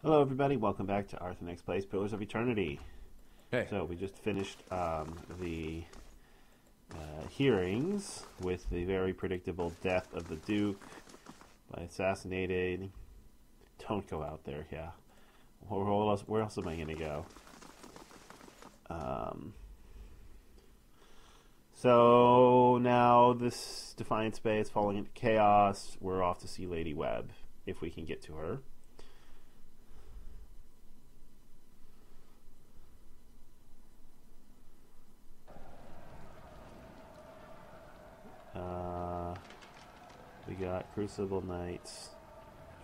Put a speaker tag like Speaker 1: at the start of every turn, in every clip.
Speaker 1: Hello, everybody. Welcome back to Arthenex Plays Pillars of Eternity.
Speaker 2: Hey.
Speaker 1: So we just finished the hearings with the very predictable death of the Duke by assassinated. Don't go out there, yeah. Where else am I going to go? So now this Defiance Bay is falling into chaos. We're off to see Lady Webb, if we can get to her. We got Crucible Knights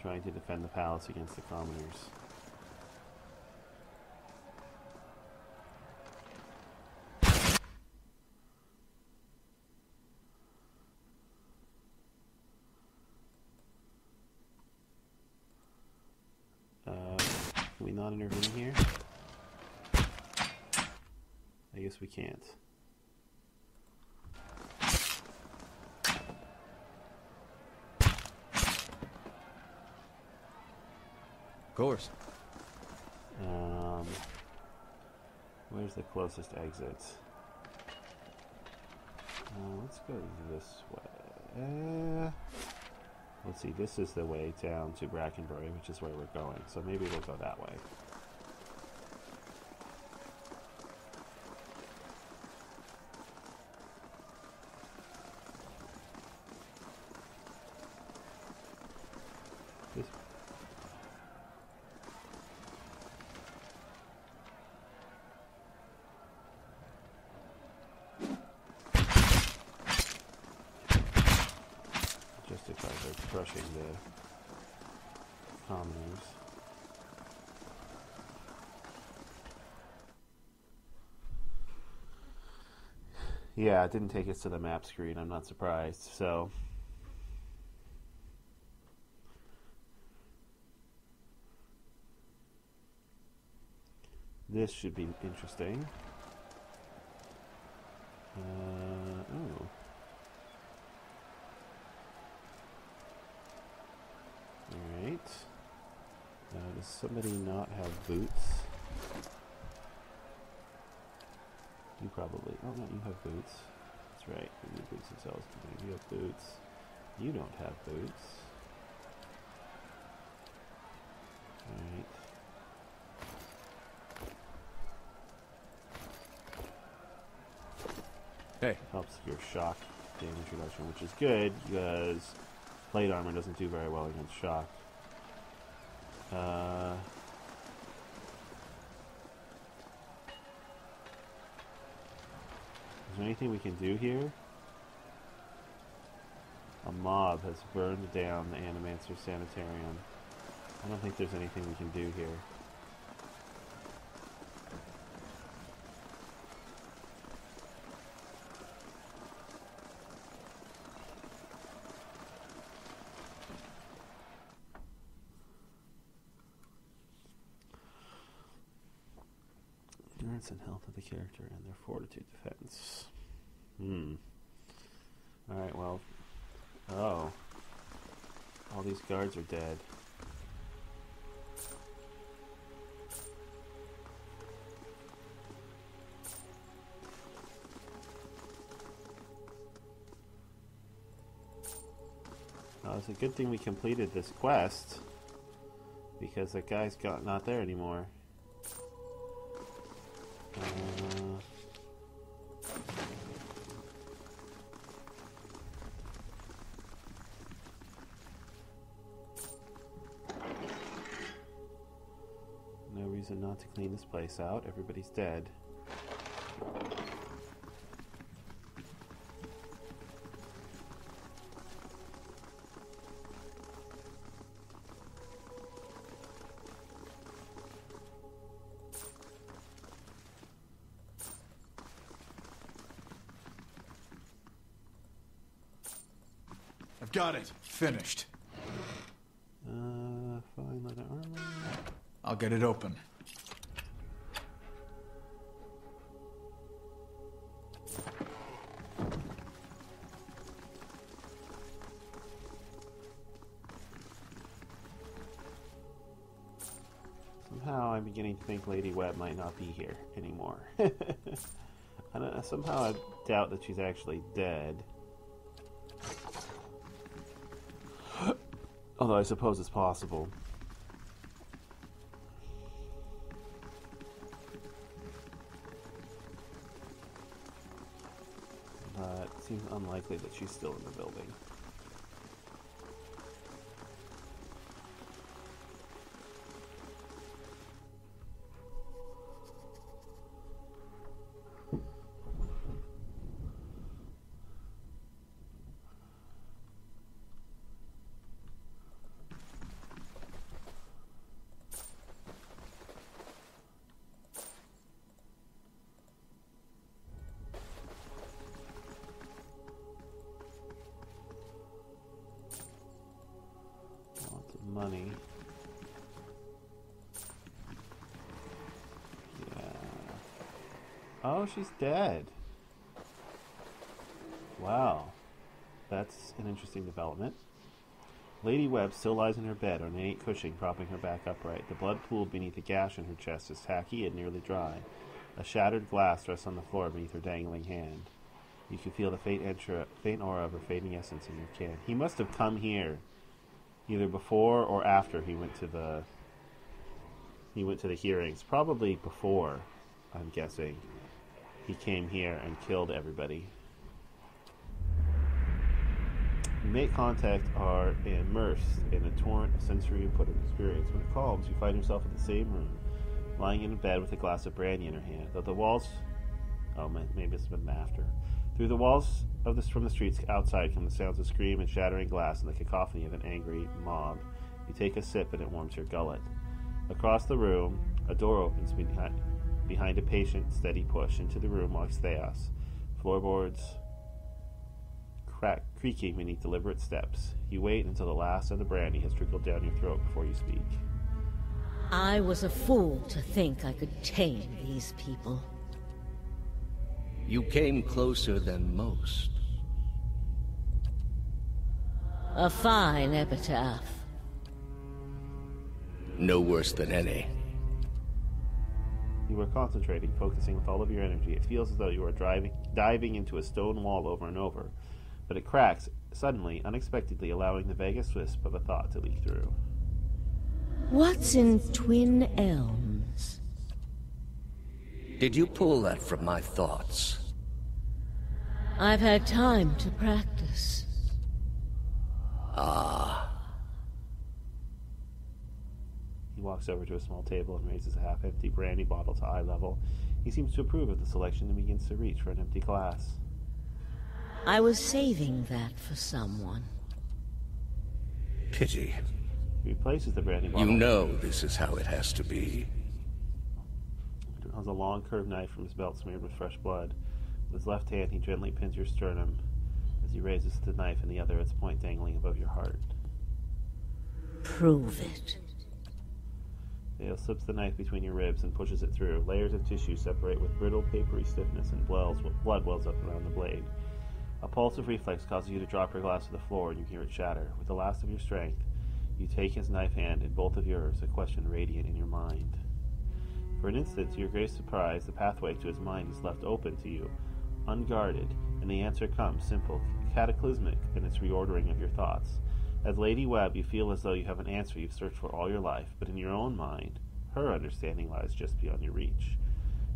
Speaker 1: trying to defend the palace against the commoners. Can we not intervene here? I guess we can't.
Speaker 2: Of course.
Speaker 1: Where's the closest exit? Let's go this way. Let's see, this is the way down to Brackenbury, which is where we're going. So maybe we'll go that way. This Justifies are crushing the commoners. Yeah, it didn't take us to the map screen, I'm not surprised, so... This should be interesting. Oh. Alright. Does somebody not have boots? You probably... Oh, no, you have boots. That's right. Your boots themselves. You have boots. You don't have boots. Alright.
Speaker 2: Hey.
Speaker 1: Helps your shock damage reduction, which is good because plate armor doesn't do very well against shock. Is there anything we can do here? A mob has burned down the Animancer Sanitarium. I don't think there's anything we can do here. Endurance and health of the character and their fortitude defense. Alright, well... Oh. All these guards are dead. It's a good thing we completed this quest, because that guy's not there anymore. No reason not to clean this place out. Everybody's dead.
Speaker 2: I've got it. Finished.
Speaker 1: Fine leather armor.
Speaker 2: I'll get it open.
Speaker 1: Somehow I'm beginning to think Lady Webb might not be here anymore. Somehow I doubt that she's actually dead. Although I suppose it's possible. But it seems unlikely that she's still in the building. Money. Yeah. Oh, she's dead. Wow. That's an interesting development. Lady Webb still lies in her bed on an 8 cushion, propping her back upright. The blood pooled beneath a gash in her chest is tacky and nearly dry. A shattered glass rests on the floor beneath her dangling hand. You can feel the faint aura of her fading essence in your can. He must have come here either before or after he went to the hearings. Probably before, I'm guessing. He came here and killed everybody. You make contact, are immersed in a torrent of sensory input and experience. When it calms, you find yourself in the same room, lying in bed with a glass of brandy in her hand. Though the walls... Oh, maybe it's been after. Through the walls from the streets outside come the sounds of scream and shattering glass and the cacophony of an angry mob. You take a sip and it warms your gullet. Across the room, a door opens behind a patient, steady push. Into the room walks Theos. Floorboards creaking beneath deliberate steps. You wait until the last of the brandy has trickled down your throat before you speak.
Speaker 3: I was a fool to think I could tame these people.
Speaker 4: You came closer than most.
Speaker 3: A fine epitaph.
Speaker 4: No worse than any.
Speaker 1: You are concentrating, focusing with all of your energy. It feels as though you are diving into a stone wall over and over, but it cracks, suddenly, unexpectedly, allowing the vaguest wisp of a thought to leak through.
Speaker 3: What's in Twin Elms?
Speaker 4: Did you pull that from my thoughts?
Speaker 3: I've had time to practice.
Speaker 4: Ah.
Speaker 1: He walks over to a small table and raises a half-empty brandy bottle to eye level. He seems to approve of the selection and begins to reach for an empty glass.
Speaker 3: I was saving that for someone.
Speaker 4: Pity.
Speaker 1: He replaces the brandy bottle.
Speaker 4: You know this is how it has to be.
Speaker 1: He draws a long curved knife from his belt smeared with fresh blood. With his left hand, he gently pins your sternum as he raises the knife in the other, its point dangling above your heart.
Speaker 3: Prove it.
Speaker 1: Dale slips the knife between your ribs and pushes it through. Layers of tissue separate with brittle, papery stiffness, and blood wells up around the blade. A pulse of reflex causes you to drop your glass to the floor, and you hear it shatter. With the last of your strength, you take his knife hand in both of yours, a question radiant in your mind. For an instant, to your great surprise, the pathway to his mind is left open to you, unguarded, and the answer comes, simple, cataclysmic in its reordering of your thoughts. As Lady Webb, you feel as though you have an answer you've searched for all your life, but in your own mind, her understanding lies just beyond your reach.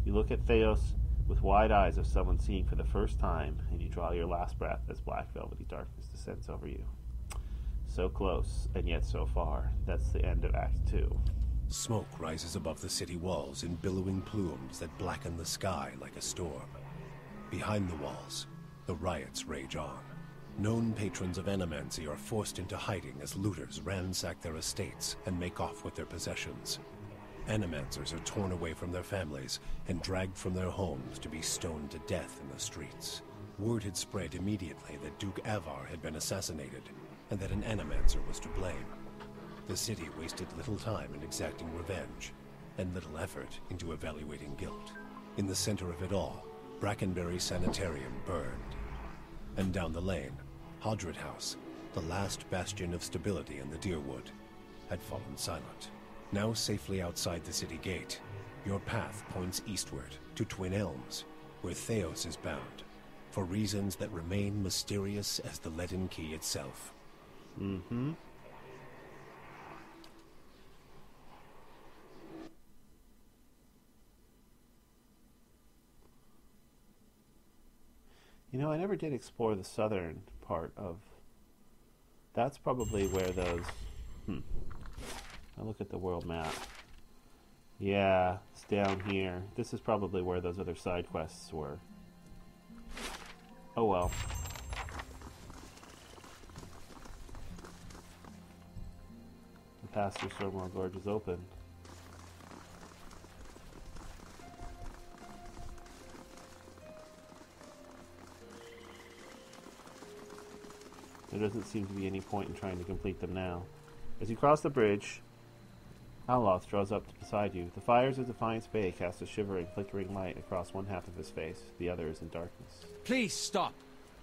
Speaker 1: You look at Theos with wide eyes of someone seeing for the first time, and you draw your last breath as black velvety darkness descends over you. So close, and yet so far. That's the end of Act 2.
Speaker 5: Smoke rises above the city walls in billowing plumes that blacken the sky like a storm. Behind the walls, the riots rage on. Known patrons of Animancy are forced into hiding as looters ransack their estates and make off with their possessions. Animancers are torn away from their families and dragged from their homes to be stoned to death in the streets. Word had spread immediately that Duke Avar had been assassinated, and that an Animancer was to blame. The city wasted little time in exacting revenge, and little effort into evaluating guilt. In the center of it all, Brackenberry Sanitarium burned. And down the lane, Hodred House, the last bastion of stability in the Deerwood, had fallen silent. Now safely outside the city gate, your path points eastward to Twin Elms, where Theos is bound, for reasons that remain mysterious as the Leaden Key itself.
Speaker 1: Mm-hmm. You know, I never did explore the southern part of... That's probably where those... I look at the world map. Yeah, it's down here. This is probably where those other side quests were. Oh well. The path through Stormwall Gorge is open. There doesn't seem to be any point in trying to complete them now. As you cross the bridge, Aloth draws up beside you. The fires of Defiance Bay cast a shivering, flickering light across one half of his face. The other is in darkness.
Speaker 6: Please stop.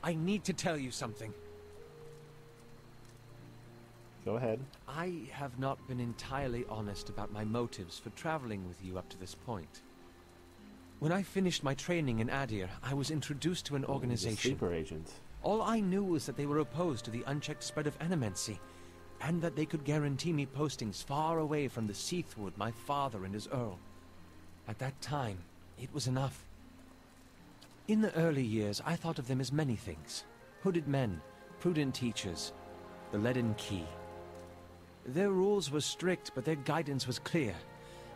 Speaker 6: I need to tell you something.
Speaker 1: Go ahead.
Speaker 6: I have not been entirely honest about my motives for traveling with you up to this point. When I finished my training in Adir, I was introduced to an organization.
Speaker 1: Sleeper agent.
Speaker 6: All I knew was that they were opposed to the unchecked spread of animancy, and that they could guarantee me postings far away from the Seathwood my father and his Earl. At that time, it was enough. In the early years, I thought of them as many things. Hooded men, prudent teachers, the Leaden Key. Their rules were strict, but their guidance was clear.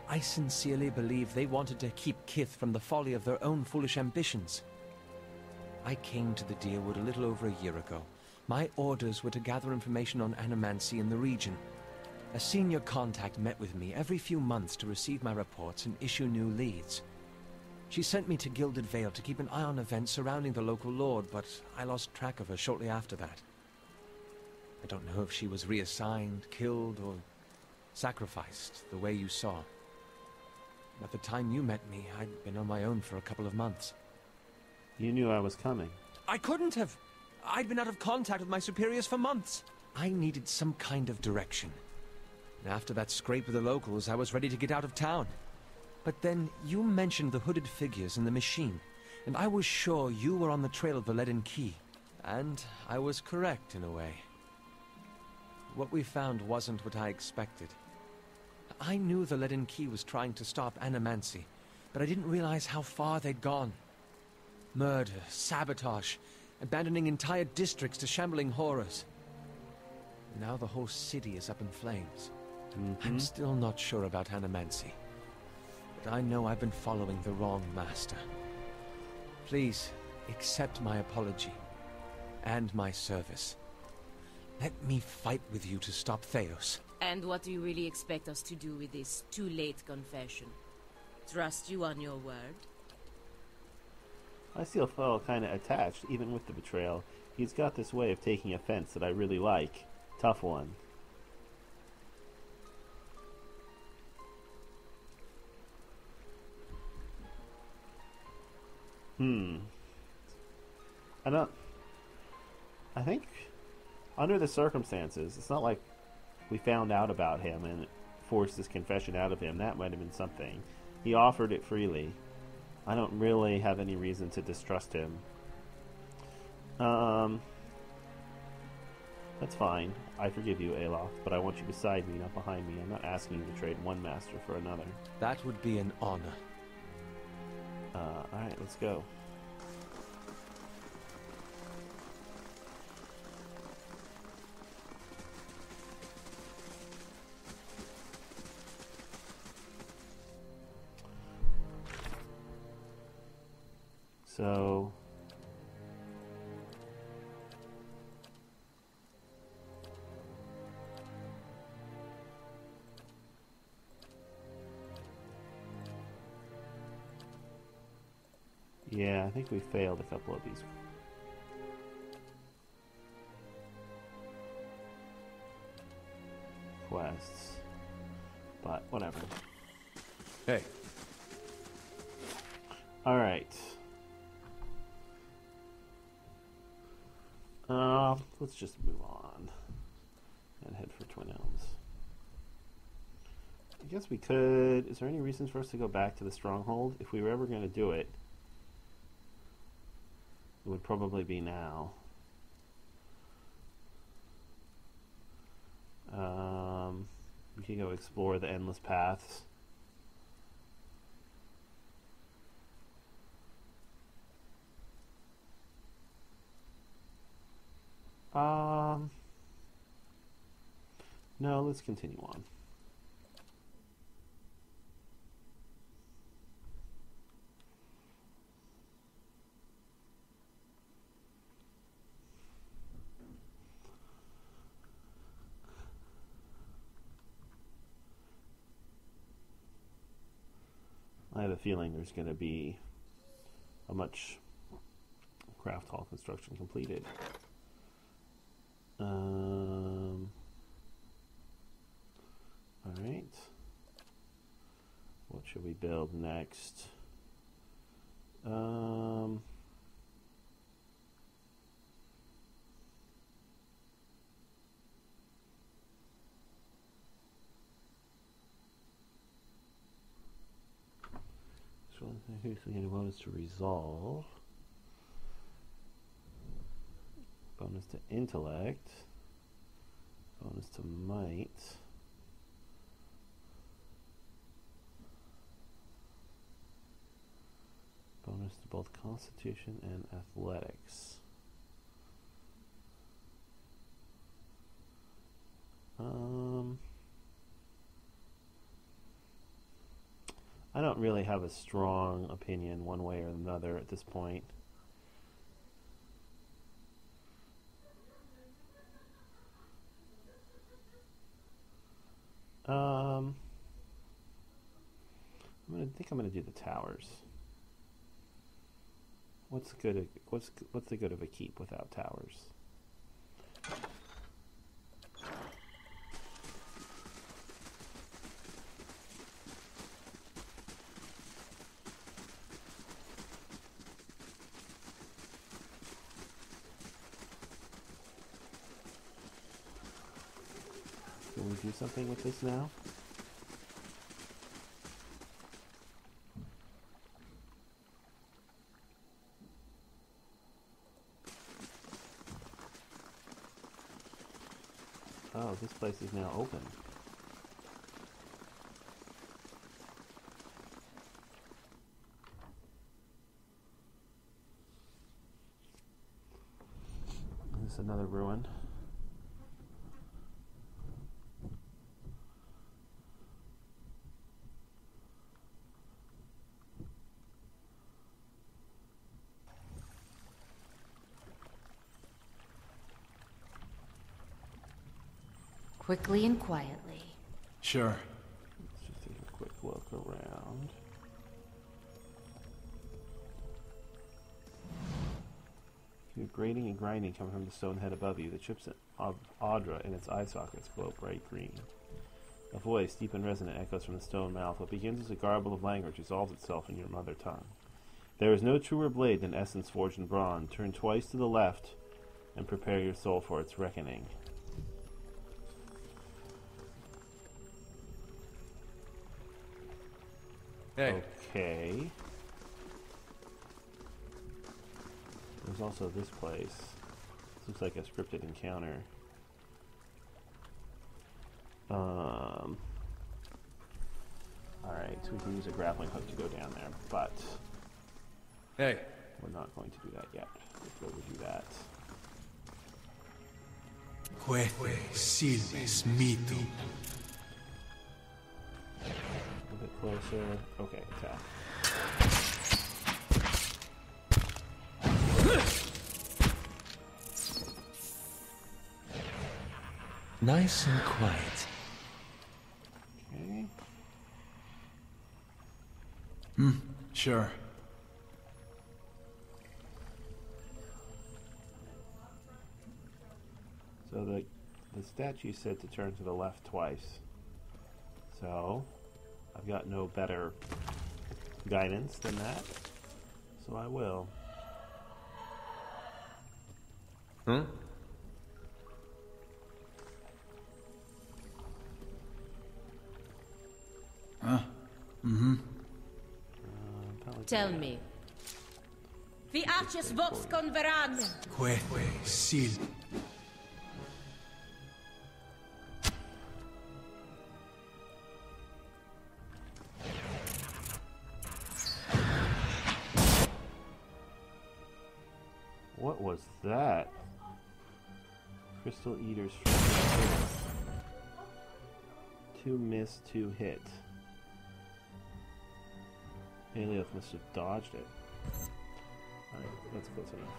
Speaker 6: I sincerely believe they wanted to keep Kith from the folly of their own foolish ambitions. I came to the Deerwood a little over a year ago. My orders were to gather information on animancy in the region. A senior contact met with me every few months to receive my reports and issue new leads. She sent me to Gilded Vale to keep an eye on events surrounding the local lord, but I lost track of her shortly after that. I don't know if she was reassigned, killed, or sacrificed, the way you saw. At the time you met me, I'd been on my own for a couple of months.
Speaker 1: You knew I was coming.
Speaker 6: I couldn't have. I'd been out of contact with my superiors for months. I needed some kind of direction. And after that scrape with the locals, I was ready to get out of town. But then you mentioned the hooded figures in the machine, and I was sure you were on the trail of the Leaden Key. And I was correct in a way. What we found wasn't what I expected. I knew the Leaden Key was trying to stop animancy, but I didn't realize how far they'd gone. Murder, sabotage, abandoning entire districts to shambling horrors. Now the whole city is up in flames. I'm still not sure about animancy, but I know I've been following the wrong master. Please, accept my apology, and my service. Let me fight with you to stop Theos.
Speaker 7: And what do you really expect us to do with this too-late confession? Trust you on your word?
Speaker 1: I still felt kind of attached, even with the betrayal. He's got this way of taking offense that I really like. Tough one. I think, under the circumstances, it's not like we found out about him and forced this confession out of him. That might have been something. He offered it freely. I don't really have any reason to distrust him. That's fine. I forgive you, Aloth, but I want you beside me, not behind me. I'm not asking you to trade one master for another.
Speaker 6: That would be an honor.
Speaker 1: Alright, let's go. So... yeah, I think we failed a couple of these quests. But, whatever.
Speaker 2: Hey.
Speaker 1: Alright. Let's just move on and head for Twin Elms. I guess we could... Is there any reason for us to go back to the stronghold? If we were ever going to do it, it would probably be now. We could go explore the endless paths. No, let's continue on. I have a feeling there's going to be a much craft hall construction completed. Alright. What should we build next? So here's the bonus to resolve. Bonus to intellect. Bonus to might. Bonus to both constitution and athletics. I don't really have a strong opinion one way or another at this point. I think I'm gonna do the towers. What's the good of a keep without towers? Can we do something with this now? Oh, this place is now open. This is another ruin.
Speaker 8: Quickly and quietly.
Speaker 2: Sure.
Speaker 1: Let's just take a quick look around. Your grating and grinding come from the stone head above you. The chips of Audra in its eye sockets glow bright green. A voice, deep and resonant, echoes from the stone mouth. What begins as a garble of language resolves itself in your mother tongue. There is no truer blade than essence forged in brawn. Turn twice to the left and prepare your soul for its reckoning.
Speaker 2: Hey.
Speaker 1: Okay. There's also this place. This looks like a scripted encounter. Alright, so we can use a grappling hook to go down there, but
Speaker 2: Hey.
Speaker 1: we're not going to do that yet. Before we do that.
Speaker 2: Quete silves mitum.
Speaker 1: A bit closer. Okay, attack.
Speaker 6: Nice and quiet.
Speaker 1: Okay.
Speaker 2: Sure.
Speaker 1: So the statue said to turn to the left twice. So I've got no better guidance than that. So I will.
Speaker 7: Tell me. Vi arches vox converan.
Speaker 2: Que sil.
Speaker 1: What was that? Crystal Eaters from 2 miss, 2 hit. Alioth must have dodged it. Alright, that's close enough.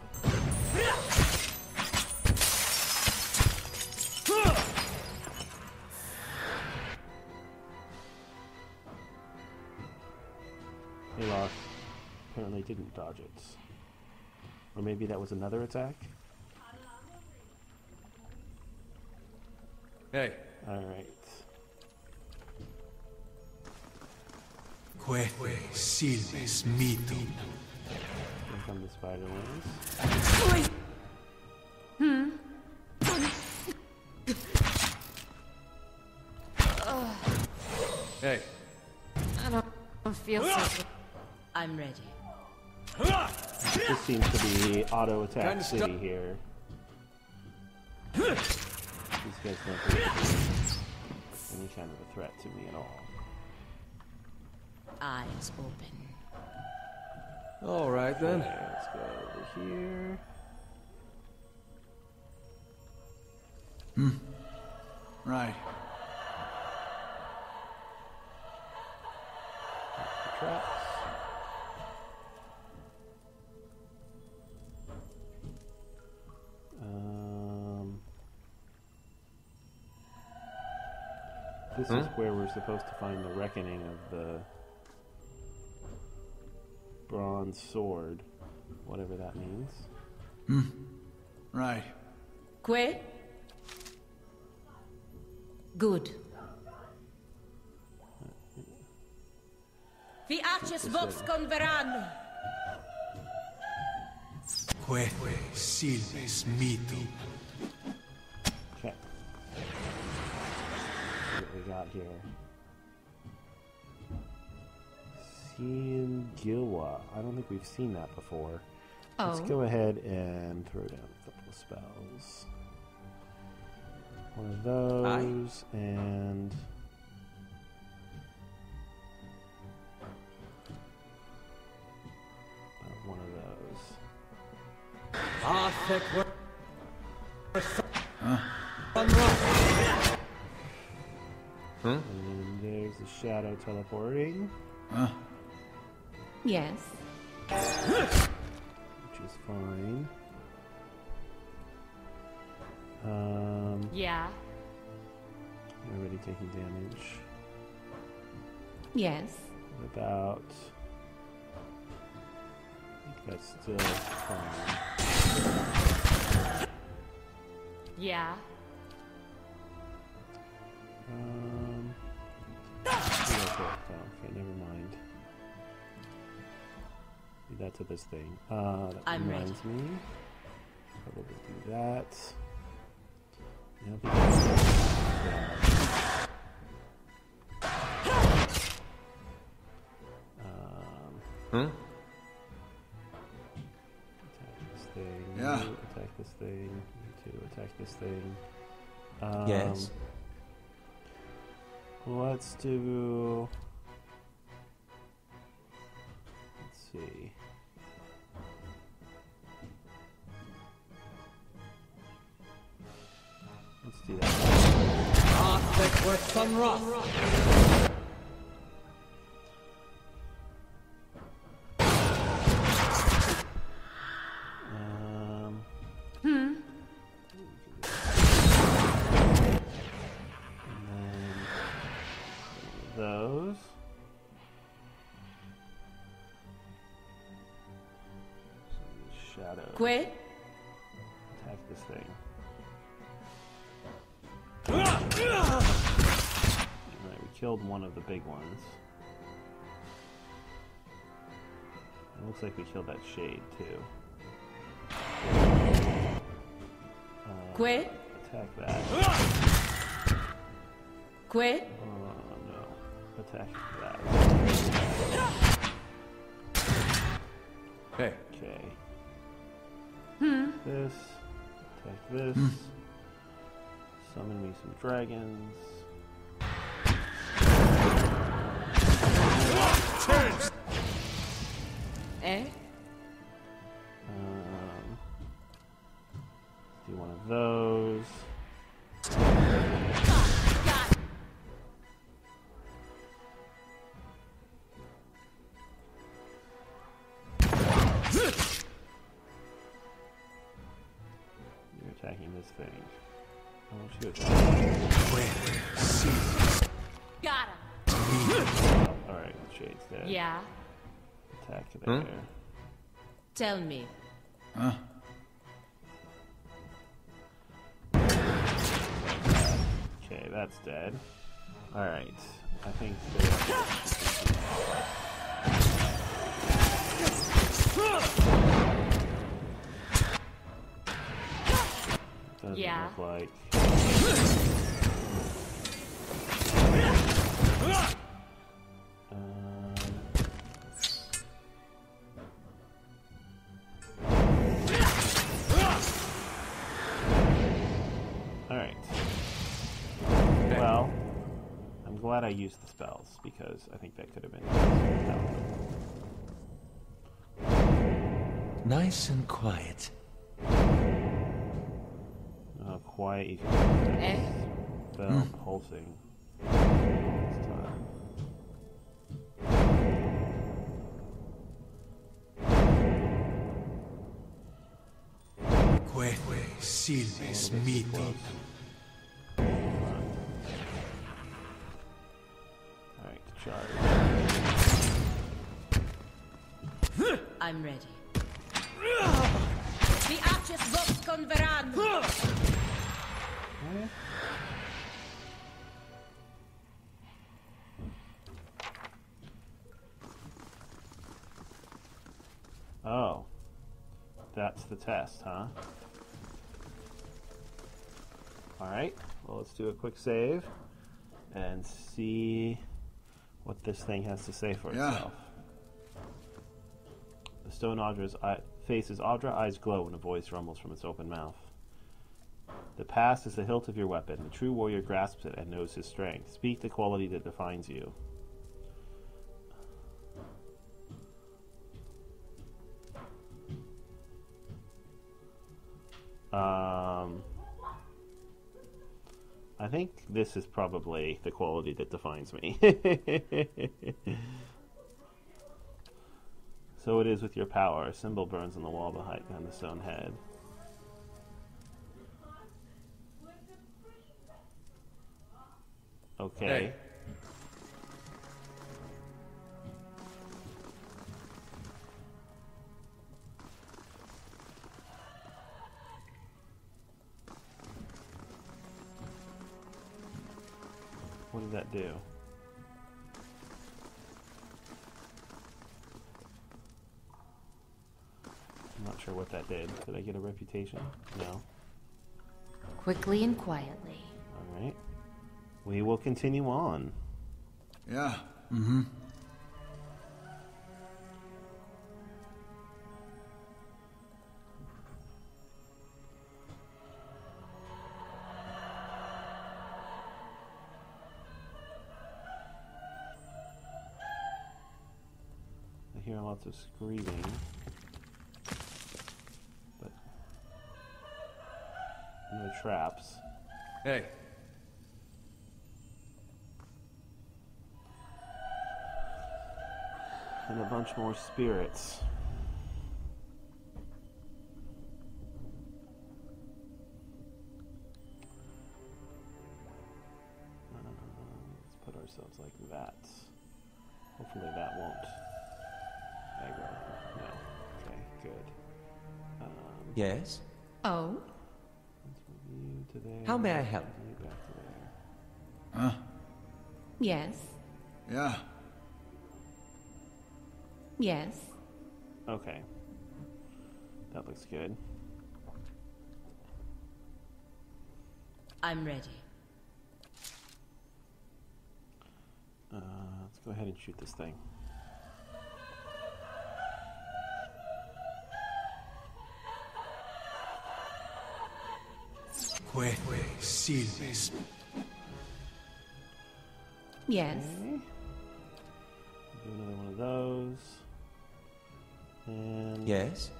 Speaker 1: Alioth apparently didn't dodge it. Or maybe that was another attack?
Speaker 2: Hey.
Speaker 1: Alright.
Speaker 2: Que silves mitum.
Speaker 1: Here come the Spiderlings.
Speaker 2: Hey.
Speaker 8: I don't feel so.
Speaker 7: I'm ready.
Speaker 1: This seems to be auto attack city here. These guys don't really be any kind of a threat to me at all.
Speaker 7: Eyes open.
Speaker 2: All right then.
Speaker 1: Okay, let's go over here.
Speaker 2: Right.
Speaker 1: The traps. This is where we're supposed to find the reckoning of the bronze sword, whatever that means.
Speaker 2: Right.
Speaker 3: Que? Good.
Speaker 7: Vi arches vox converan.
Speaker 2: Que silves mitum.
Speaker 1: Okay. See what we got here. Jhoola. I don't think we've seen that before. Let's go ahead and throw down a couple of spells. One of those, and one of those. And there's the shadow teleporting.
Speaker 3: Yes.
Speaker 1: Which is fine.
Speaker 8: Yeah.
Speaker 1: You're already taking damage.
Speaker 3: Yes.
Speaker 1: About... I think that's still fine.
Speaker 8: Yeah.
Speaker 1: Okay, never mind. Do that to this thing. That reminds me. Probably do that. Yeah, because attack this thing.
Speaker 2: Yeah.
Speaker 1: Attack this thing. You two attack this thing.
Speaker 6: Yes.
Speaker 1: Let's do. Let's see. Let's do that. Those. Shadow.
Speaker 3: Que?
Speaker 1: Attack this thing. Alright, we killed one of the big ones. It looks like we killed that shade too.
Speaker 3: Que?
Speaker 1: Attack that.
Speaker 3: Que?
Speaker 1: No. attack that.
Speaker 2: Hey.
Speaker 1: Okay. This. Attack this. Summon me some dragons.
Speaker 7: Eh?
Speaker 1: Do one of those. You're attacking this thing. I want you to attack.
Speaker 7: Got him.
Speaker 1: Oh, alright, Shade's dead.
Speaker 8: Yeah.
Speaker 1: Attack there.
Speaker 7: Tell me.
Speaker 2: Huh?
Speaker 1: Okay, that's dead. Alright, I think doesn't
Speaker 8: Yeah.
Speaker 1: look like. Alright. Well, I'm glad I used the spells because I think that could have been
Speaker 6: Nice and quiet.
Speaker 1: quiet. You can spell pulsing. This time.
Speaker 2: Queque silves miti.
Speaker 1: Alright, charge.
Speaker 7: I'm ready. The Arches Vox Converano!
Speaker 1: Oh. That's the test, huh? Alright, well, let's do a quick save and see what this thing has to say for itself. The stone Audra's faces Audra, eyes glow, and a voice rumbles from its open mouth. The past is the hilt of your weapon. The true warrior grasps it and knows his strength. Speak the quality that defines you. I think this is probably the quality that defines me. So it is with your power. A symbol burns on the wall behind the stone head. Okay.
Speaker 2: Hey.
Speaker 1: What did that do? I'm not sure what that did. Did I get a reputation? No.
Speaker 8: Quickly and quietly.
Speaker 1: Alright. We will continue on.
Speaker 2: Yeah. Mm-hmm.
Speaker 1: I hear lots of screaming. But no traps.
Speaker 2: Hey.
Speaker 1: And a bunch more spirits. Let's put ourselves like that. Hopefully that won't aggro. No. Okay, good.
Speaker 6: Yes?
Speaker 8: Oh?
Speaker 1: Let's move you to there.
Speaker 6: How may I help?
Speaker 1: You back to there.
Speaker 2: Huh?
Speaker 8: Yes.
Speaker 2: Yeah.
Speaker 8: Yes.
Speaker 1: Okay. That looks good.
Speaker 7: I'm ready.
Speaker 1: Go ahead and shoot this thing.
Speaker 2: Silves.
Speaker 8: Yes.
Speaker 1: Okay. Do another one of those. And
Speaker 6: Yes?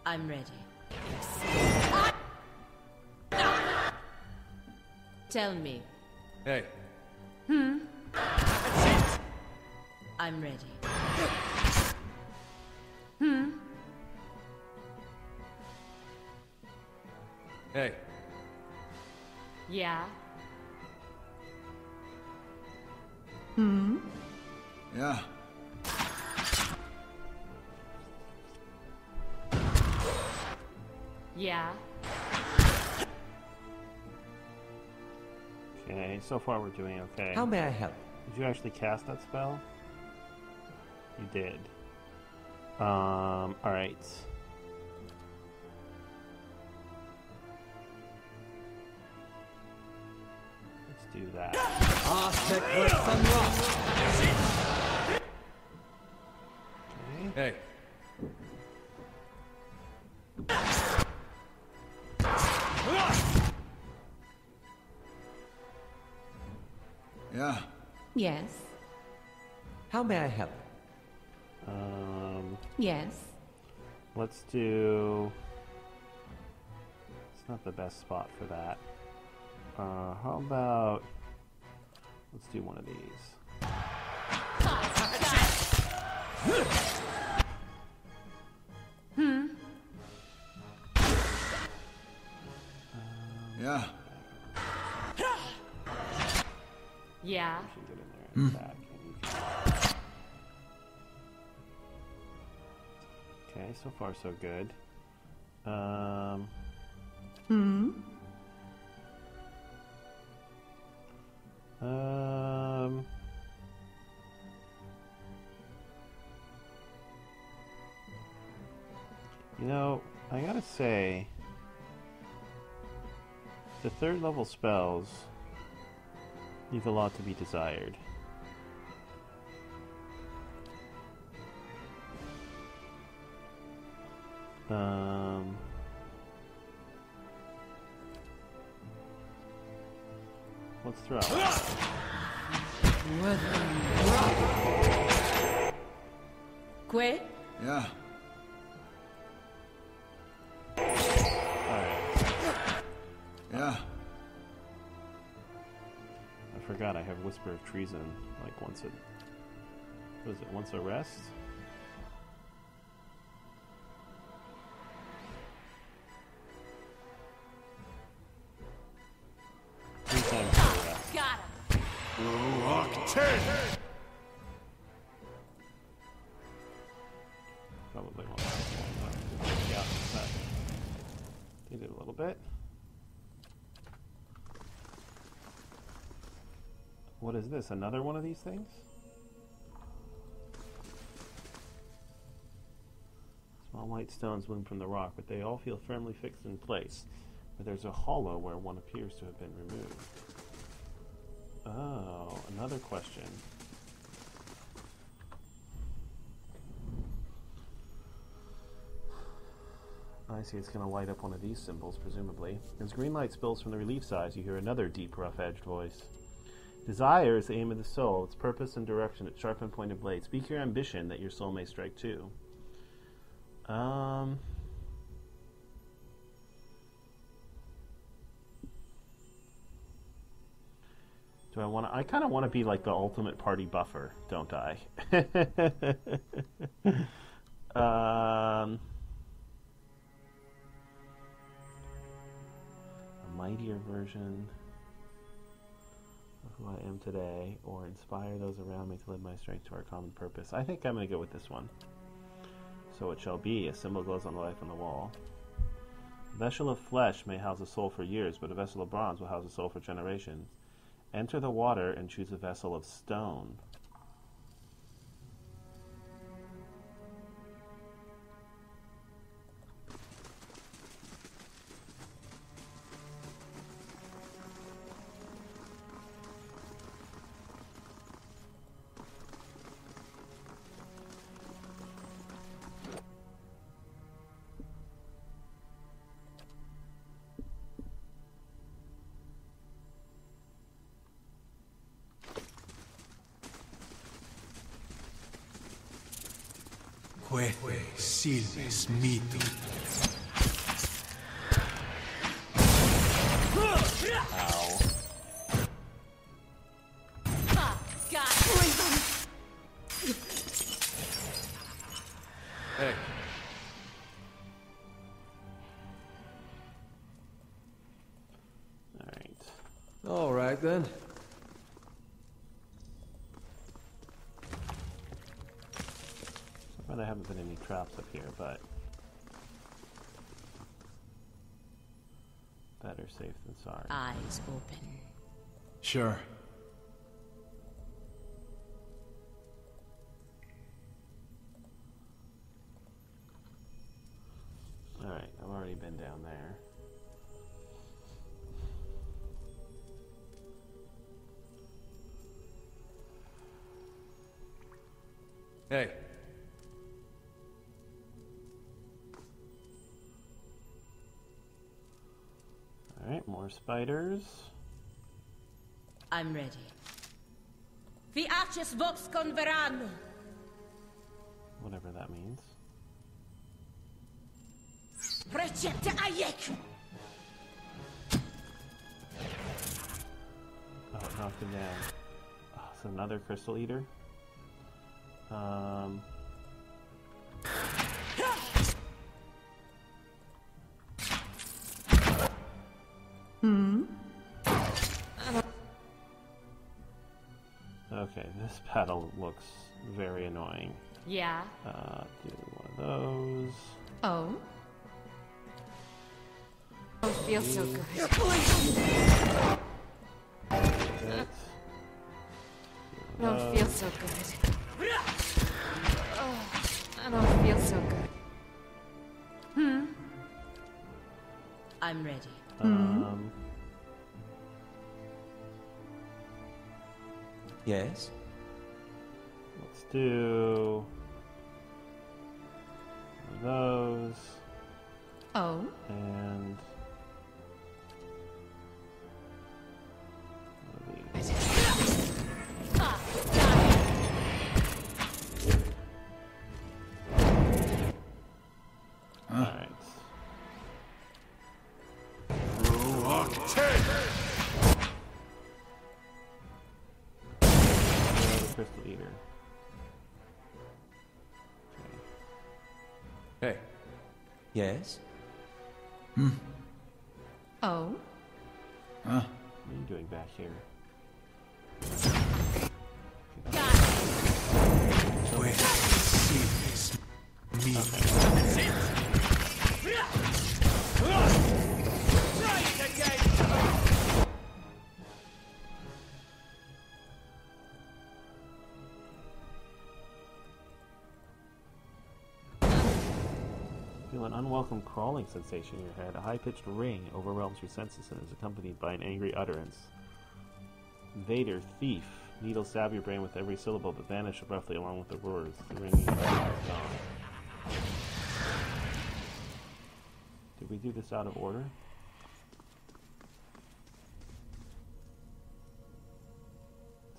Speaker 7: I'm ready. Tell me.
Speaker 2: Hey.
Speaker 7: I'm ready.
Speaker 2: Hey.
Speaker 8: Yeah.
Speaker 2: Yeah.
Speaker 8: Yeah.
Speaker 1: okay, so far we're doing okay.
Speaker 6: How may I help?
Speaker 1: Did you actually cast that spell? You did. Alright. Let's do that. Okay.
Speaker 2: Hey. Yeah.
Speaker 8: Yes.
Speaker 6: How may I help?
Speaker 8: Yes.
Speaker 1: Let's do... It's not the best spot for that. How about... Let's do one of these.
Speaker 2: Yeah.
Speaker 8: Yeah.
Speaker 1: I should get in there and attack. Okay, so far so good. You know, I gotta say, the third level spells leave a lot to be desired. Let's throw.
Speaker 7: Quit?
Speaker 2: Yeah.
Speaker 1: Alright.
Speaker 2: Yeah.
Speaker 1: I forgot I have Whisper of Treason, like once a... Was it once a rest? Three times a rest.
Speaker 7: Got him!
Speaker 1: Probably won't last long enough. Yeah, but they did a little bit. What is this? Another one of these things? Small white stones bloom from the rock, but they all feel firmly fixed in place. But there's a hollow where one appears to have been removed. Oh, another question. I see it's going to light up one of these symbols, presumably. As green light spills from the relief sides, you hear another deep, rough-edged voice. Desire is the aim of the soul, its purpose and direction, its sharp and pointed blade. Speak your ambition that your soul may strike too. Do I want to... I kind of want to be like the ultimate party buffer, don't I? A mightier version of who I am today, or inspire those around me to live my strength to our common purpose. I think I'm going to go with this one. So it shall be, a symbol glows on the life on the wall. A vessel of flesh may house a soul for years, but a vessel of bronze will house a soul for generations. Enter the water and choose a vessel of stone.
Speaker 2: Queque silves mitu.
Speaker 1: Ow.
Speaker 6: Hey.
Speaker 1: Alright.
Speaker 6: All right, then.
Speaker 1: So far there haven't been any traps up here, but better safe than sorry.
Speaker 7: Eyes open.
Speaker 2: Sure.
Speaker 1: Alright, I've already been down there.
Speaker 6: Hey.
Speaker 1: Alright, more spiders.
Speaker 7: I'm ready. Vi aces vox converano.
Speaker 1: Whatever that means.
Speaker 7: Precete aiec.
Speaker 1: Oh, it knocked him down. Oh, it's another crystal eater. Okay, this battle looks very annoying.
Speaker 8: Yeah.
Speaker 1: Do one of those.
Speaker 8: Oh. Oh, feels so good.
Speaker 1: That.
Speaker 8: Oh, feels so good. Oh, I don't feel so good.
Speaker 7: I'm ready.
Speaker 6: Yes?
Speaker 1: Let's do one of those.
Speaker 8: Oh.
Speaker 1: And one of these. Alright. Crystal eater. Okay.
Speaker 6: Hey. Yes?
Speaker 8: Oh.
Speaker 1: What are you doing back here?
Speaker 2: Queque silves mitu.
Speaker 1: Feel an unwelcome crawling sensation in your head. A high-pitched ring overwhelms your senses and is accompanied by an angry utterance. Invader, thief. Needles stab your brain with every syllable but vanish abruptly along with the words. The ringing is gone. Did we do this out of order?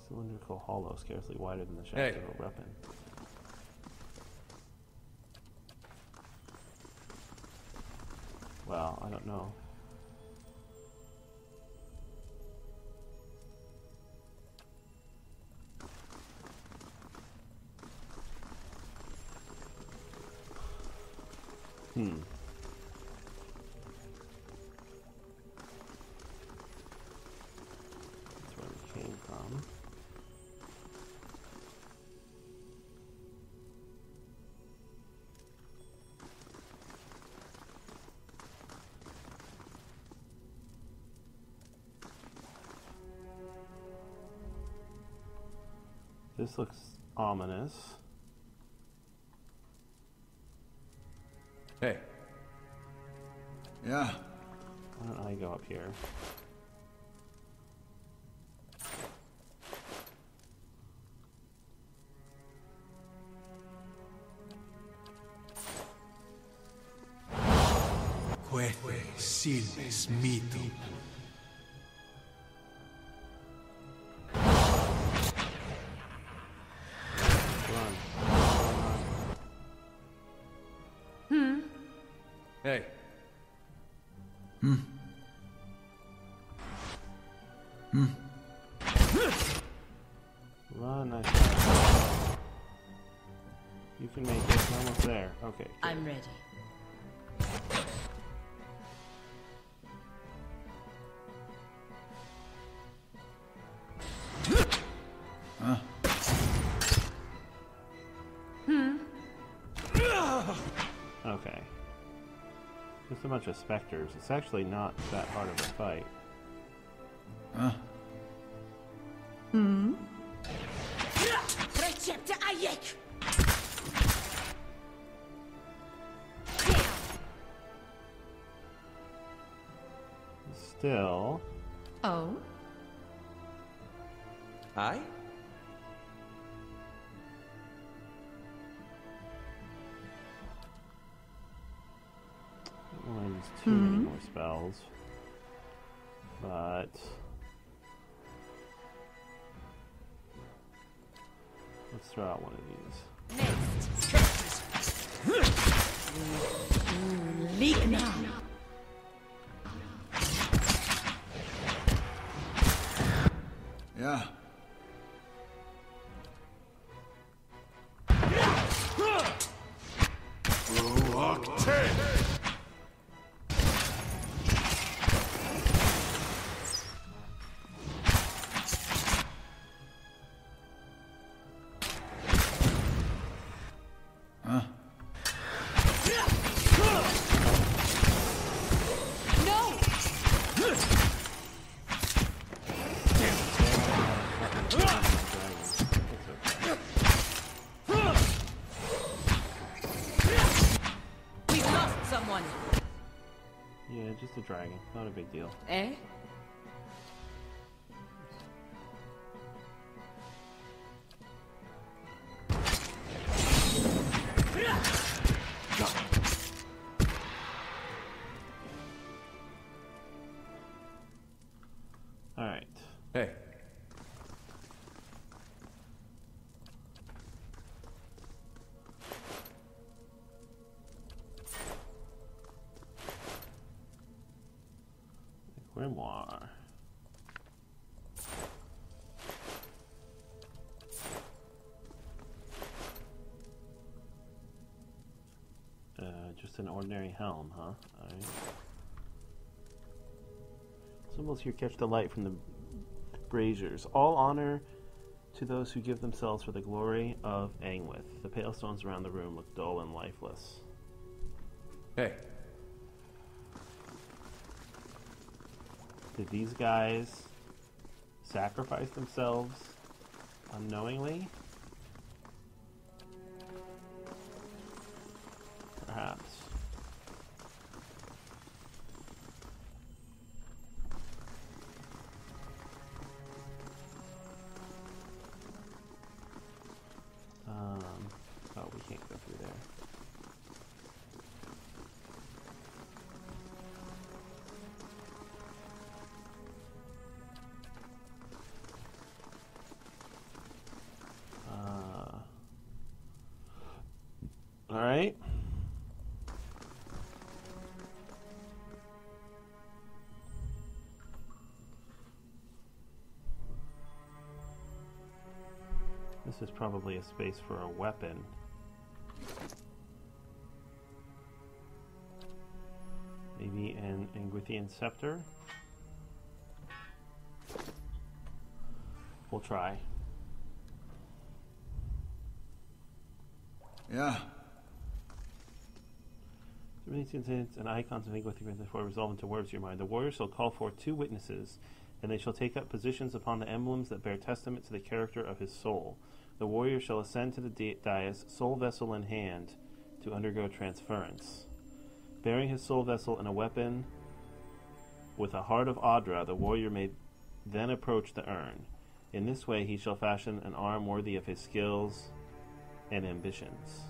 Speaker 1: Cylindrical hollow, scarcely wider than the shaft of a weapon. Well, I don't know. That's where we came from. This looks ominous.
Speaker 6: Hey.
Speaker 2: Yeah.
Speaker 1: Why don't I go up here?
Speaker 2: Queque silves mitu.
Speaker 1: Run. Run, nice shot. You can make it. We're almost there. Okay. Good.
Speaker 7: I'm ready.
Speaker 1: Okay. Just a bunch of specters. It's actually not that hard of a fight. Still.
Speaker 8: Oh?
Speaker 6: Aye?
Speaker 1: I don't want to use too many more spells. But let's throw out one of these.
Speaker 3: Leak now.
Speaker 2: Yeah.
Speaker 1: Yeah, just a dragon. Not a big deal.
Speaker 7: Eh?
Speaker 1: Alright.
Speaker 6: Hey.
Speaker 1: Grimoire. Just an ordinary helm, huh? Alright. Symbols here catch the light from the braziers. All honor to those who give themselves for the glory of Angwith. The pale stones around the room look dull and lifeless.
Speaker 6: Hey.
Speaker 1: Did these guys sacrifice themselves unknowingly? Perhaps. Oh, we can't go through there. All right. This is probably a space for a weapon. Maybe an Angwithian scepter? We'll try.
Speaker 2: Yeah.
Speaker 1: Many incidents and icons of Angwithian before resolve into words of your mind. The warrior shall call forth 2 witnesses, and they shall take up positions upon the emblems that bear testament to the character of his soul. The warrior shall ascend to the dais, soul vessel in hand, to undergo transference. Bearing his soul vessel and a weapon with a heart of Audra, the warrior may then approach the urn. In this way he shall fashion an arm worthy of his skills and ambitions.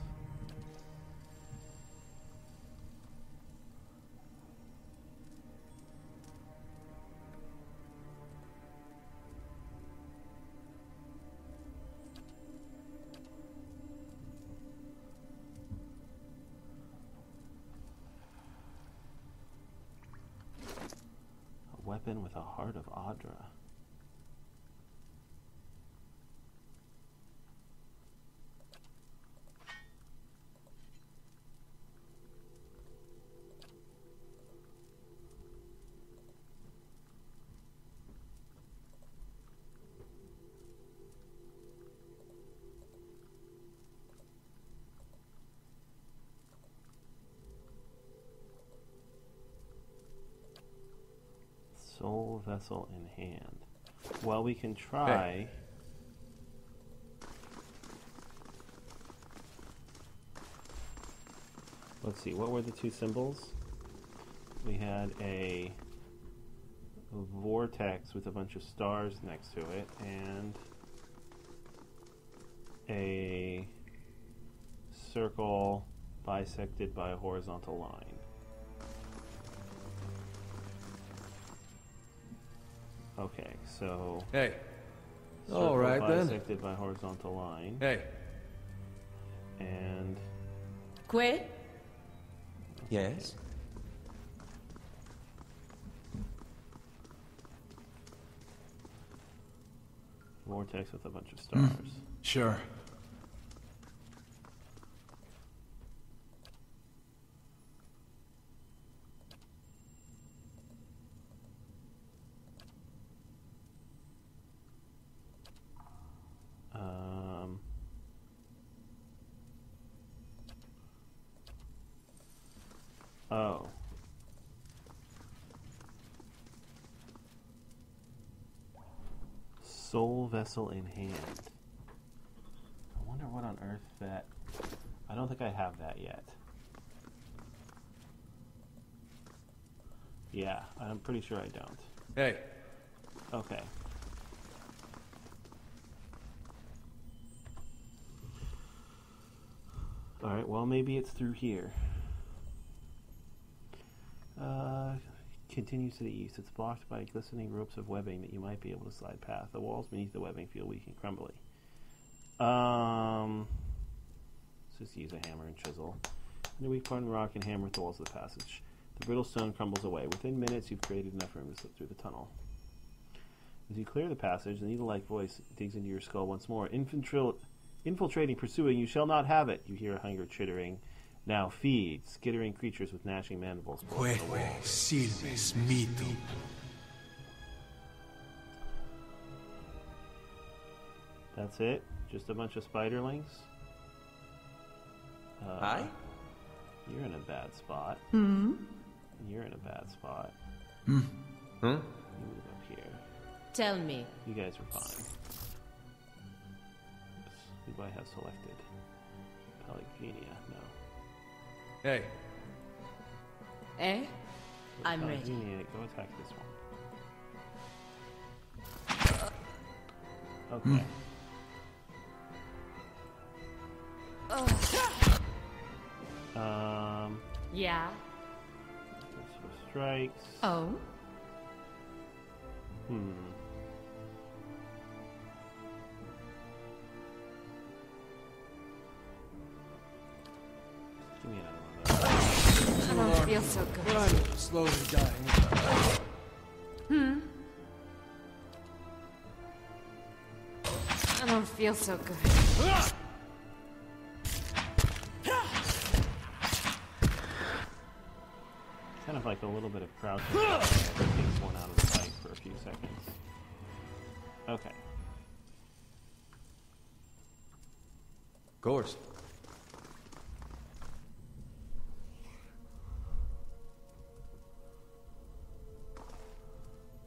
Speaker 1: Weapon with a heart of Audra. Soul vessel in hand. Well, we can try.
Speaker 6: Hey.
Speaker 1: Let's see, what were the two symbols? We had a vortex with a bunch of stars next to it, and a circle bisected by a horizontal line. Okay, so...
Speaker 6: Hey.
Speaker 1: Circle
Speaker 6: All right, then.
Speaker 1: bisected by horizontal line.
Speaker 6: Hey.
Speaker 1: And...
Speaker 7: Quit?
Speaker 6: Yes?
Speaker 1: Vortex with a bunch of stars.
Speaker 2: Sure.
Speaker 1: Oh. Soul vessel in hand. I wonder what on earth that... I don't think I have that yet. Yeah, I'm pretty sure I don't.
Speaker 6: Hey.
Speaker 1: Okay. Alright, well maybe it's through here. Continues to the east. It's blocked by glistening ropes of webbing that you might be able to slide past. The walls beneath the webbing feel weak and crumbly. Let's just use a hammer and chisel. In a weak part in the rock and hammer at the walls of the passage. The brittle stone crumbles away. Within minutes, you've created enough room to slip through the tunnel. As you clear the passage, the needle-like voice digs into your skull once more. Infiltrating, pursuing, you shall not have it. You hear a hunger chittering. Now feed, skittering creatures with gnashing mandibles.
Speaker 2: Silves mito.
Speaker 1: That's it? Just a bunch of spiderlings?
Speaker 6: Hi?
Speaker 1: You're in a bad spot.
Speaker 3: Hmm?
Speaker 1: You're in a bad spot.
Speaker 6: Hmm?
Speaker 1: You move up here.
Speaker 7: Tell me.
Speaker 1: You guys are fine. Who do I have selected? Polygenia, no.
Speaker 6: Hey.
Speaker 7: Eh? I'm ready.
Speaker 1: Polygenia, go attack this one. Okay.
Speaker 7: Yeah?
Speaker 1: Strikes.
Speaker 3: Oh? Give me another one of those.
Speaker 7: I don't feel so good.
Speaker 2: I'm slowly dying.
Speaker 7: I don't feel so good.
Speaker 1: Kind of like a little bit of crouching. Takes one out of the fight for a few seconds. Okay.
Speaker 6: Of course.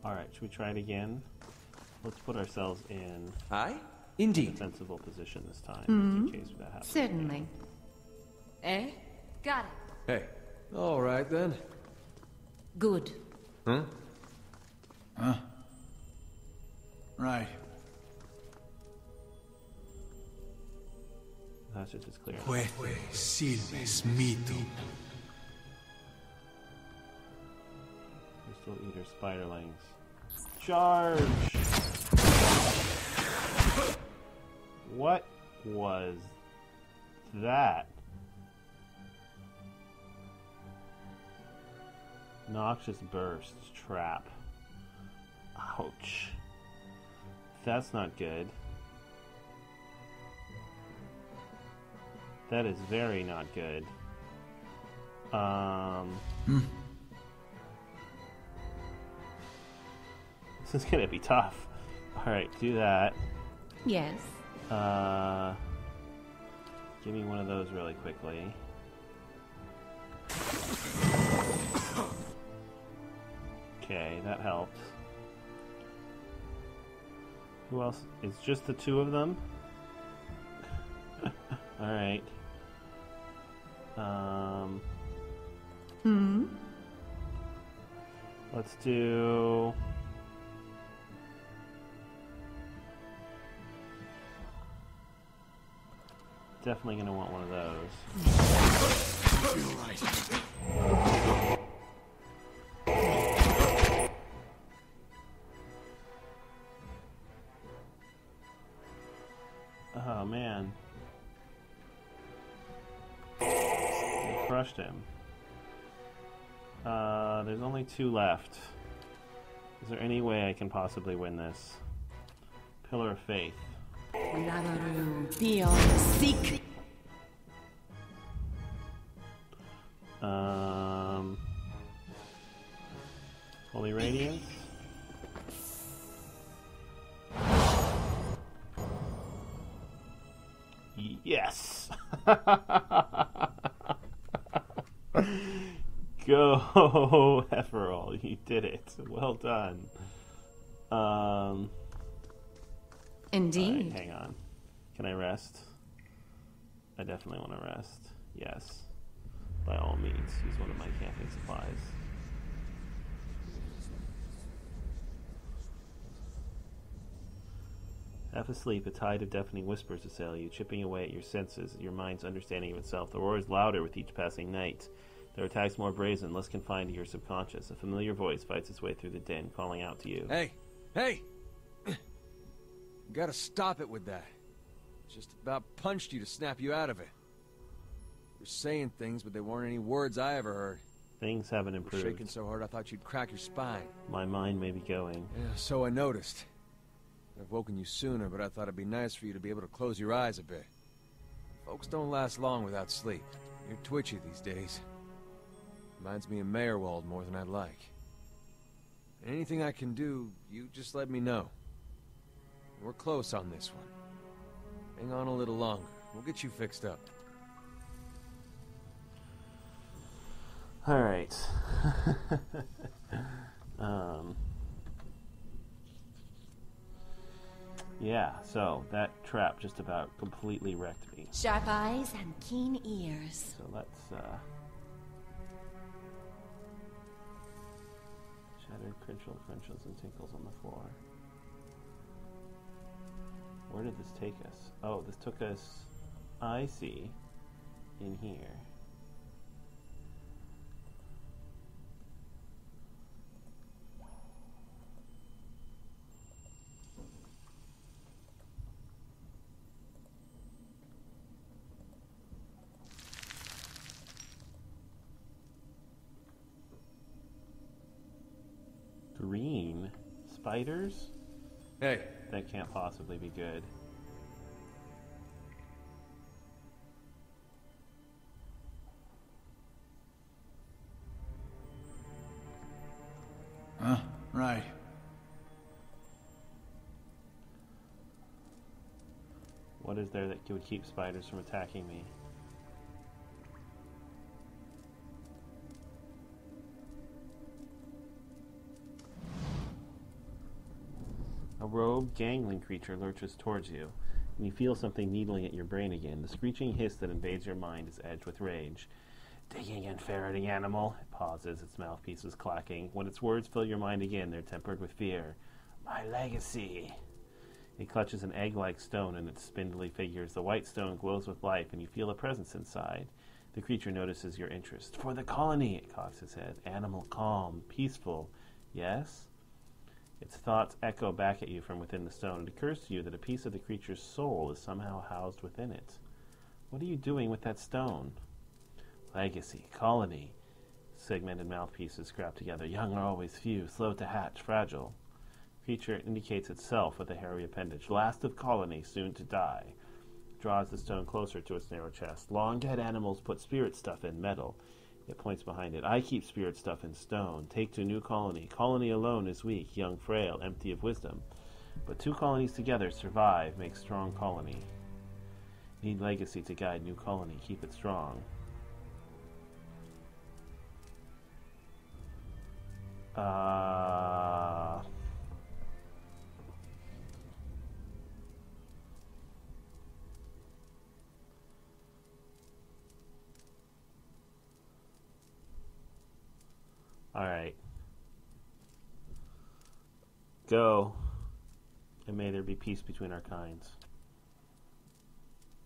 Speaker 1: Alright, should we try it again? Let's put ourselves in
Speaker 6: Aye?
Speaker 1: a
Speaker 6: Indeed.
Speaker 1: sensible position this time, just in case that happens.
Speaker 3: Certainly.
Speaker 7: Eh? Got it.
Speaker 6: Hey. All right, then.
Speaker 3: Good.
Speaker 6: Huh?
Speaker 2: Huh? Right.
Speaker 1: That's just as clear.
Speaker 2: Silves mito.
Speaker 1: Crystal Eater Spiderlings. Charge! What was that? Noxious Burst. Trap. Ouch. That's not good. That is very not good. This is gonna be tough. Alright, do that.
Speaker 3: Yes.
Speaker 1: Give me one of those really quickly. Okay, that helped. Who else? It's just the two of them? Alright. Let's do... Definitely gonna want one of those. Oh man. I crushed him. There's only two left. Is there any way I can possibly win this? Pillar of Faith. Holy Radiance. Yes! Go, Efferol, you did it. Well done.
Speaker 9: Indeed.
Speaker 1: Right, hang on. Can I rest? I definitely want to rest. Yes. By all means, use one of my camping supplies. Half asleep, a tide of deafening whispers assail you, chipping away at your senses, your mind's understanding of itself. The roar is louder with each passing night. Their attacks more brazen, less confined to your subconscious. A familiar voice fights its way through the din, calling out to you.
Speaker 6: Hey! Hey! You gotta stop it with that. Just about punched you to snap you out of it. You're saying things, but they weren't any words I ever heard.
Speaker 1: Things haven't improved.
Speaker 6: You're shaking so hard I thought you'd crack your spine.
Speaker 1: My mind may be going.
Speaker 6: Yeah, so I noticed. I've woken you sooner, but I thought it'd be nice for you to be able to close your eyes a bit. Folks don't last long without sleep. You're twitchy these days. Reminds me of Meyerwald more than I'd like. Anything I can do, you just let me know. We're close on this one. Hang on a little longer. We'll get you fixed up.
Speaker 1: Alright. Yeah, so that trap just about completely wrecked me.
Speaker 9: Sharp eyes and keen ears.
Speaker 1: So let's, shattered crunchles and tinkles on the floor. Where did this take us? Oh, this took us, I see, in here. Green? Spiders?
Speaker 6: Hey.
Speaker 1: That can't possibly be good.
Speaker 2: Right.
Speaker 1: What is there that would keep spiders from attacking me? A robed, gangling creature lurches towards you, and you feel something needling at your brain again. The screeching hiss that invades your mind is edged with rage. Digging and ferreting animal. It pauses, its mouthpiece clacking. When its words fill your mind again, they're tempered with fear. My legacy. It clutches an egg-like stone in its spindly figures. The white stone glows with life, and you feel a presence inside. The creature notices your interest. For the colony, it cocks its head. Animal calm, peaceful. Yes? Its thoughts echo back at you from within the stone. It occurs to you that a piece of the creature's soul is somehow housed within it. What are you doing with that stone? Legacy, colony. Segmented mouthpieces scrapped together. Young are always few, slow to hatch, fragile. Creature indicates itself with a hairy appendage. Last of colony, soon to die. Draws the stone closer to its narrow chest. Long dead animals put spirit stuff in metal. It points behind it. I keep spirit stuff in stone. Take to new colony. Colony alone is weak, young, frail, empty of wisdom. But two colonies together survive, make strong colony. Need legacy to guide new colony. Keep it strong. Alright. Go, and may there be peace between our kinds.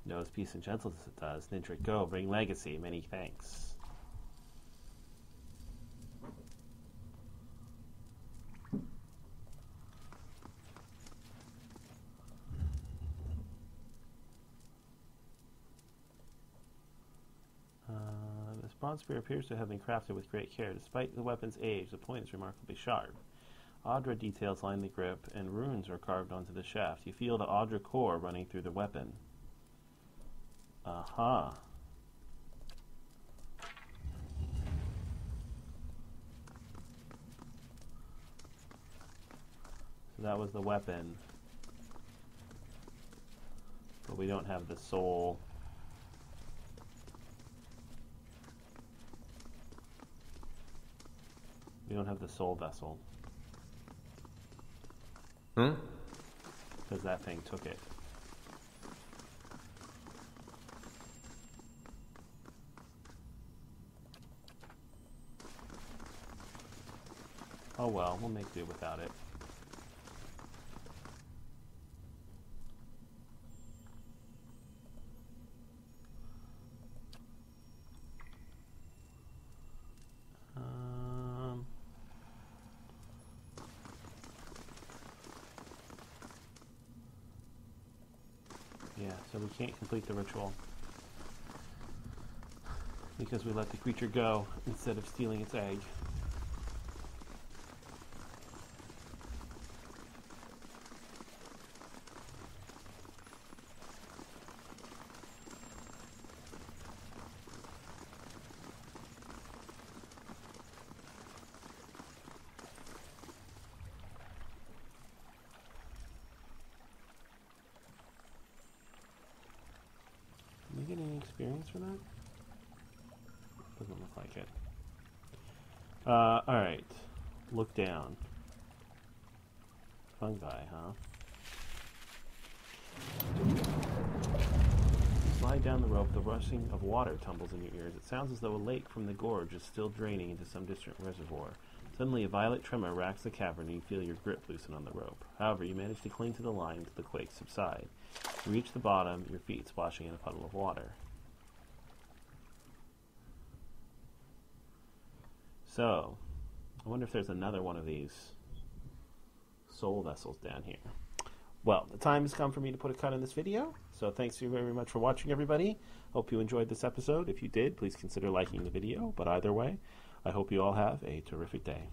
Speaker 1: Knows peace and gentleness it does. Nindrik, go, bring legacy. Many thanks. This bronze spear appears to have been crafted with great care. Despite the weapon's age, the point is remarkably sharp. Audra details line the grip, and runes are carved onto the shaft. You feel the Audra core running through the weapon. Aha. So that was the weapon. But we don't have the soul. We don't have the soul vessel.
Speaker 6: Hmm?
Speaker 1: Because that thing took it. Oh well, we'll make do without it. Yeah, so we can't complete the ritual because we let the creature go instead of stealing its egg. Get any experience for that? Doesn't look like it. Alright. Look down. Fungi, huh? Slide down the rope, the rushing of water tumbles in your ears. It sounds as though a lake from the gorge is still draining into some distant reservoir. Suddenly a violent tremor racks the cavern and you feel your grip loosen on the rope. However, you manage to cling to the line until the quakes subside. You reach the bottom, your feet splashing in a puddle of water. So, I wonder if there's another one of these soul vessels down here. Well, the time has come for me to put a cut in this video, so thanks very much for watching, everybody. Hope you enjoyed this episode. If you did, please consider liking the video, but either way, I hope you all have a terrific day.